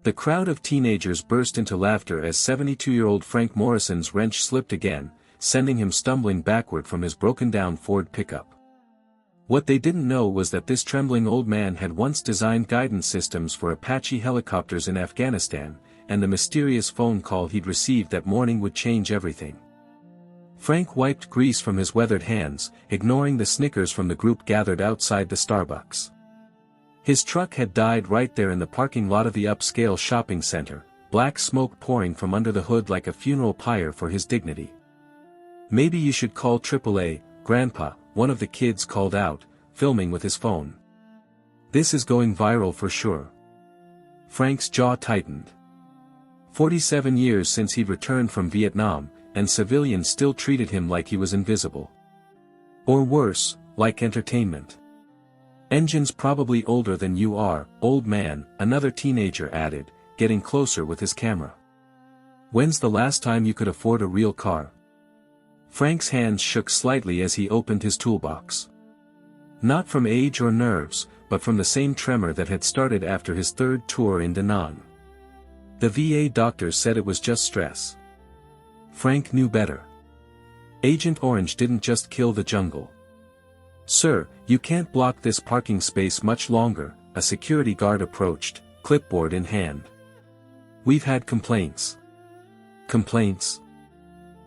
The crowd of teenagers burst into laughter as 72-year-old Frank Morrison's wrench slipped again, sending him stumbling backward from his broken-down Ford pickup. What they didn't know was that this trembling old man had once designed guidance systems for Apache helicopters in Afghanistan, and the mysterious phone call he'd received that morning would change everything. Frank wiped grease from his weathered hands, ignoring the snickers from the group gathered outside the Starbucks. His truck had died right there in the parking lot of the upscale shopping center, black smoke pouring from under the hood like a funeral pyre for his dignity. "Maybe you should call AAA, Grandpa," one of the kids called out, filming with his phone. "This is going viral for sure." Frank's jaw tightened. 47 years since he'd returned from Vietnam, and civilians still treated him like he was invisible. Or worse, like entertainment. "Engine's probably older than you are, old man," another teenager added, getting closer with his camera. "When's the last time you could afford a real car?" Frank's hands shook slightly as he opened his toolbox. Not from age or nerves, but from the same tremor that had started after his third tour in Da Nang. The VA doctor said it was just stress. Frank knew better. Agent Orange didn't just kill the jungle. "Sir, you can't block this parking space much longer," a security guard approached, clipboard in hand. "We've had complaints." "Complaints?"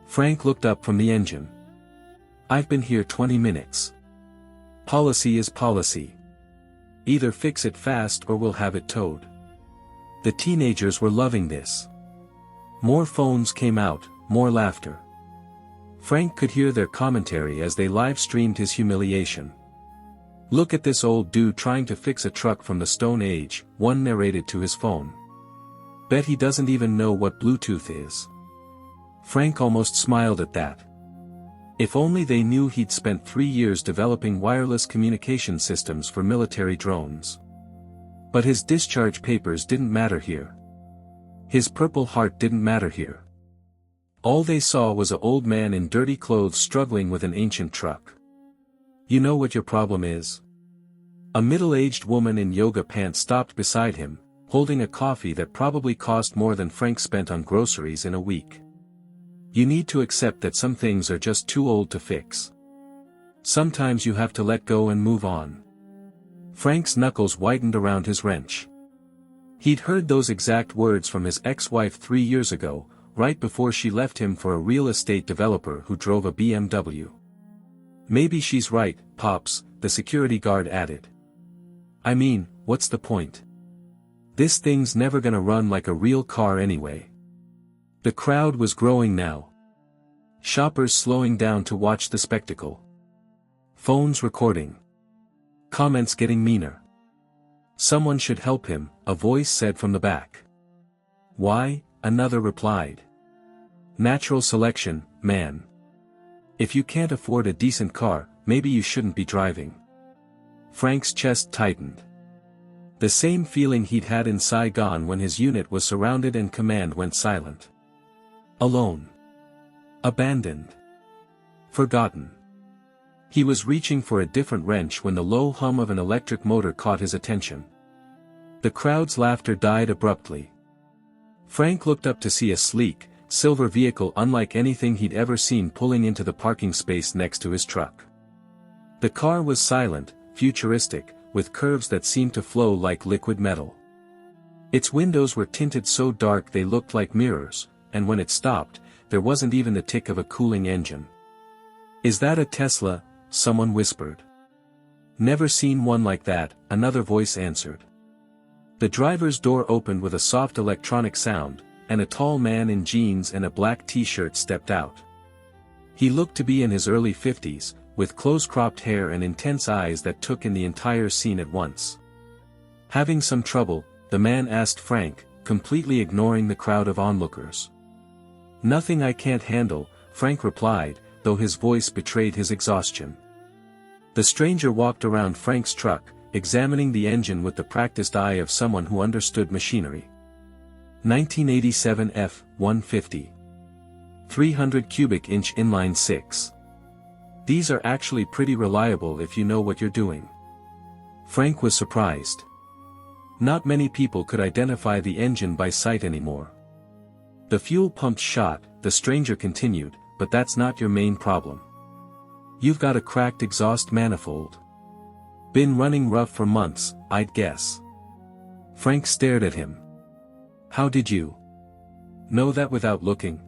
Frank looked up from the engine. "I've been here 20 minutes. Policy is policy. Either fix it fast or we'll have it towed." The teenagers were loving this. More phones came out, more laughter. Frank could hear their commentary as they live-streamed his humiliation. "Look at this old dude trying to fix a truck from the Stone Age," one narrated to his phone. "Bet he doesn't even know what Bluetooth is." Frank almost smiled at that. If only they knew he'd spent 3 years developing wireless communication systems for military drones. But his discharge papers didn't matter here. His Purple Heart didn't matter here. All they saw was an old man in dirty clothes struggling with an ancient truck. "You know what your problem is?" A middle-aged woman in yoga pants stopped beside him, holding a coffee that probably cost more than Frank spent on groceries in a week. "You need to accept that some things are just too old to fix. Sometimes you have to let go and move on." Frank's knuckles whitened around his wrench. He'd heard those exact words from his ex-wife 3 years ago, right before she left him for a real estate developer who drove a BMW. "Maybe she's right, Pops," the security guard added. "I mean, what's the point? This thing's never gonna run like a real car anyway." The crowd was growing now. Shoppers slowing down to watch the spectacle. Phones recording. Comments getting meaner. "Someone should help him," a voice said from the back. "Why?" another replied. "Natural selection, man. If you can't afford a decent car, maybe you shouldn't be driving." Frank's chest tightened. The same feeling he'd had in Saigon when his unit was surrounded and command went silent. Alone. Abandoned. Forgotten. He was reaching for a different wrench when the low hum of an electric motor caught his attention. The crowd's laughter died abruptly. Frank looked up to see a sleek, silver vehicle unlike anything he'd ever seen pulling into the parking space next to his truck. The car was silent, futuristic, with curves that seemed to flow like liquid metal. Its windows were tinted so dark they looked like mirrors, and when it stopped, there wasn't even the tick of a cooling engine. "Is that a Tesla?" someone whispered. "Never seen one like that," another voice answered. The driver's door opened with a soft electronic sound, and a tall man in jeans and a black t-shirt stepped out. He looked to be in his early 50s, with close-cropped hair and intense eyes that took in the entire scene at once. Having some trouble, the man asked Frank, completely ignoring the crowd of onlookers. "Nothing I can't handle," Frank replied, though his voice betrayed his exhaustion. The stranger walked around Frank's truck, examining the engine with the practiced eye of someone who understood machinery. 1987 F-150. 300 cubic inch inline 6. These are actually pretty reliable if you know what you're doing. Frank was surprised. Not many people could identify the engine by sight anymore. The fuel pumped shot, the stranger continued, but that's not your main problem. You've got a cracked exhaust manifold. Been running rough for months, I'd guess. Frank stared at him. How did you know that without looking?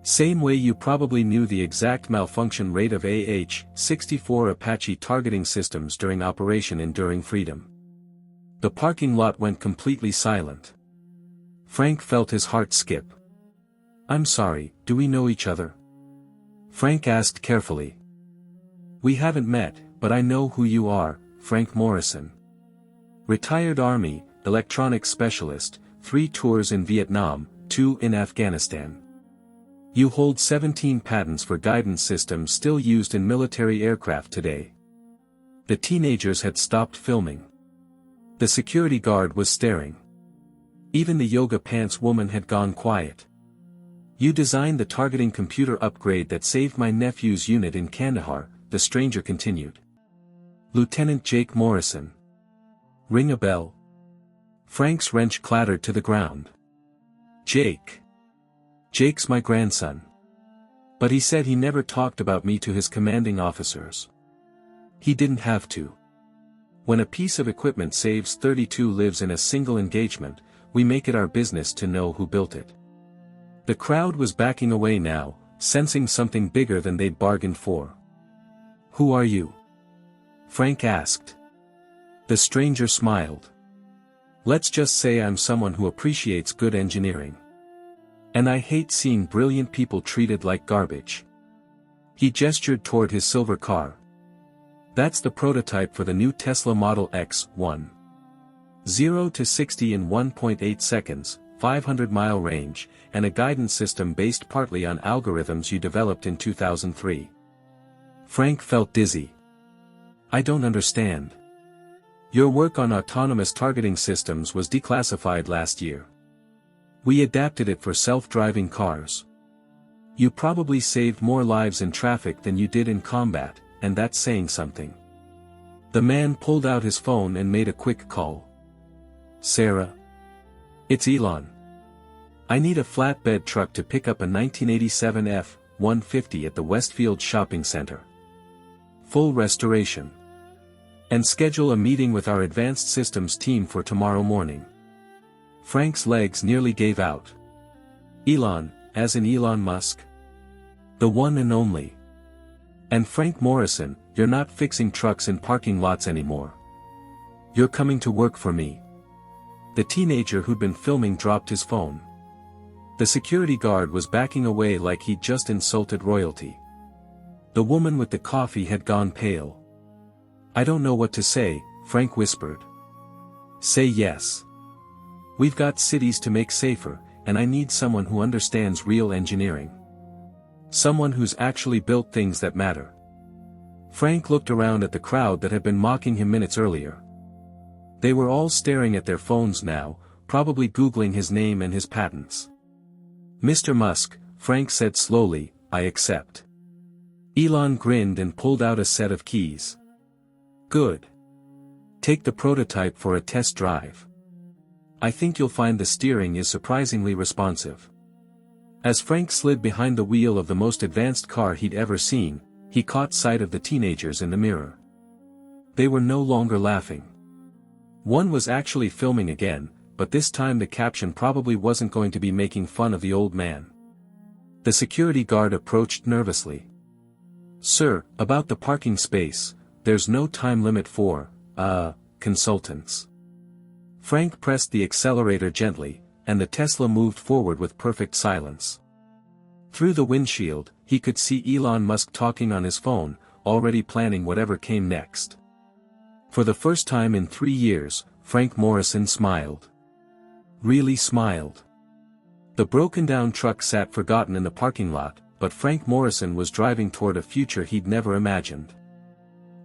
Same way you probably knew the exact malfunction rate of AH-64 Apache targeting systems during Operation Enduring Freedom. The parking lot went completely silent. Frank felt his heart skip. I'm sorry, do we know each other? Frank asked carefully. We haven't met, but I know who you are, Frank Morrison. Retired Army, electronics specialist, 3 tours in Vietnam, 2 in Afghanistan. You hold 17 patents for guidance systems still used in military aircraft today. The teenagers had stopped filming. The security guard was staring. Even the yoga pants woman had gone quiet. You designed the targeting computer upgrade that saved my nephew's unit in Kandahar, the stranger continued. Lieutenant Jake Morrison. Ring a bell? Frank's wrench clattered to the ground. Jake. Jake's my grandson. But he said he never talked about me to his commanding officers. He didn't have to. When a piece of equipment saves 32 lives in a single engagement, we make it our business to know who built it. The crowd was backing away now, sensing something bigger than they'd bargained for. Who are you? Frank asked. The stranger smiled. Let's just say I'm someone who appreciates good engineering. And I hate seeing brilliant people treated like garbage. He gestured toward his silver car. That's the prototype for the new Tesla Model X1. 0 to 60 in 1.8 seconds, 500-mile range, and a guidance system based partly on algorithms you developed in 2003. Frank felt dizzy. I don't understand. Your work on autonomous targeting systems was declassified last year. We adapted it for self-driving cars. You probably saved more lives in traffic than you did in combat, and that's saying something. The man pulled out his phone and made a quick call. Sarah. It's Elon. I need a flatbed truck to pick up a 1987 F-150 at the Westfield Shopping Center. Full restoration. And schedule a meeting with our advanced systems team for tomorrow morning. Frank's legs nearly gave out. Elon, as in Elon Musk? The one and only. And Frank Morrison, you're not fixing trucks in parking lots anymore. You're coming to work for me. The teenager who'd been filming dropped his phone. The security guard was backing away like he'd just insulted royalty. The woman with the coffee had gone pale. I don't know what to say, Frank whispered. Say yes. We've got cities to make safer, and I need someone who understands real engineering. Someone who's actually built things that matter. Frank looked around at the crowd that had been mocking him minutes earlier. They were all staring at their phones now, probably Googling his name and his patents. Mr. Musk, Frank said slowly, I accept. Elon grinned and pulled out a set of keys. Good. Take the prototype for a test drive. I think you'll find the steering is surprisingly responsive. As Frank slid behind the wheel of the most advanced car he'd ever seen, he caught sight of the teenagers in the mirror. They were no longer laughing. One was actually filming again, but this time the caption probably wasn't going to be making fun of the old man. The security guard approached nervously. Sir, about the parking space, there's no time limit for, consultants. Frank pressed the accelerator gently, and the Tesla moved forward with perfect silence. Through the windshield, he could see Elon Musk talking on his phone, already planning whatever came next. For the first time in 3 years, Frank Morrison smiled. Really smiled. The broken-down truck sat forgotten in the parking lot, but Frank Morrison was driving toward a future he'd never imagined.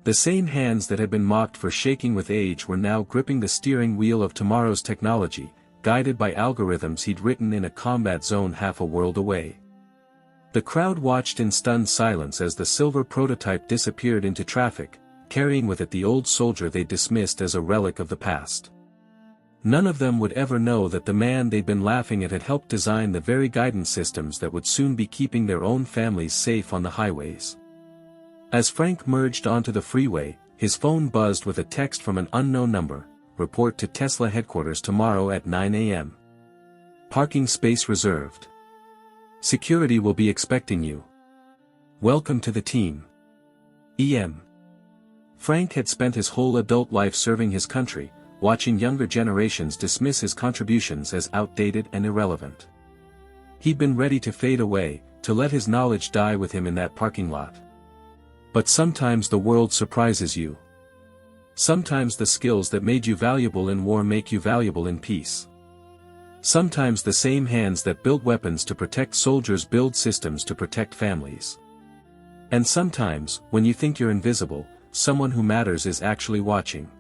The same hands that had been mocked for shaking with age were now gripping the steering wheel of tomorrow's technology, guided by algorithms he'd written in a combat zone half a world away. The crowd watched in stunned silence as the silver prototype disappeared into traffic, carrying with it the old soldier they dismissed as a relic of the past. None of them would ever know that the man they'd been laughing at had helped design the very guidance systems that would soon be keeping their own families safe on the highways. As Frank merged onto the freeway, his phone buzzed with a text from an unknown number: "Report to Tesla headquarters tomorrow at 9 a.m. Parking space reserved. Security will be expecting you. Welcome to the team. E.M." Frank had spent his whole adult life serving his country, watching younger generations dismiss his contributions as outdated and irrelevant. He'd been ready to fade away, to let his knowledge die with him in that parking lot. But sometimes the world surprises you. Sometimes the skills that made you valuable in war make you valuable in peace. Sometimes the same hands that built weapons to protect soldiers build systems to protect families. And sometimes, when you think you're invisible, someone who matters is actually watching.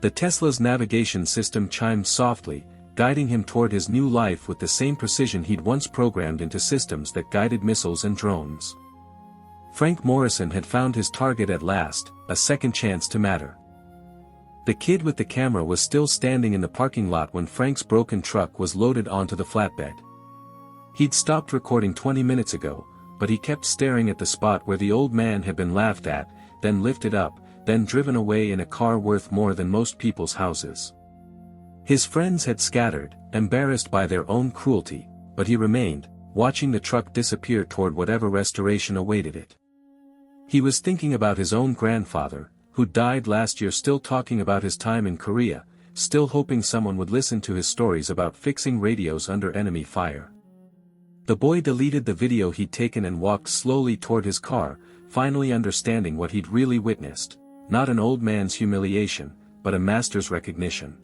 The Tesla's navigation system chimed softly, guiding him toward his new life with the same precision he'd once programmed into systems that guided missiles and drones. Frank Morrison had found his target at last, a second chance to matter. The kid with the camera was still standing in the parking lot when Frank's broken truck was loaded onto the flatbed. He'd stopped recording 20 minutes ago, but he kept staring at the spot where the old man had been laughed at, then lifted up, then driven away in a car worth more than most people's houses. His friends had scattered, embarrassed by their own cruelty, but he remained, watching the truck disappear toward whatever restoration awaited it. He was thinking about his own grandfather, who died last year, still talking about his time in Korea, still hoping someone would listen to his stories about fixing radios under enemy fire. The boy deleted the video he'd taken and walked slowly toward his car, finally understanding what he'd really witnessed: not an old man's humiliation, but a master's recognition.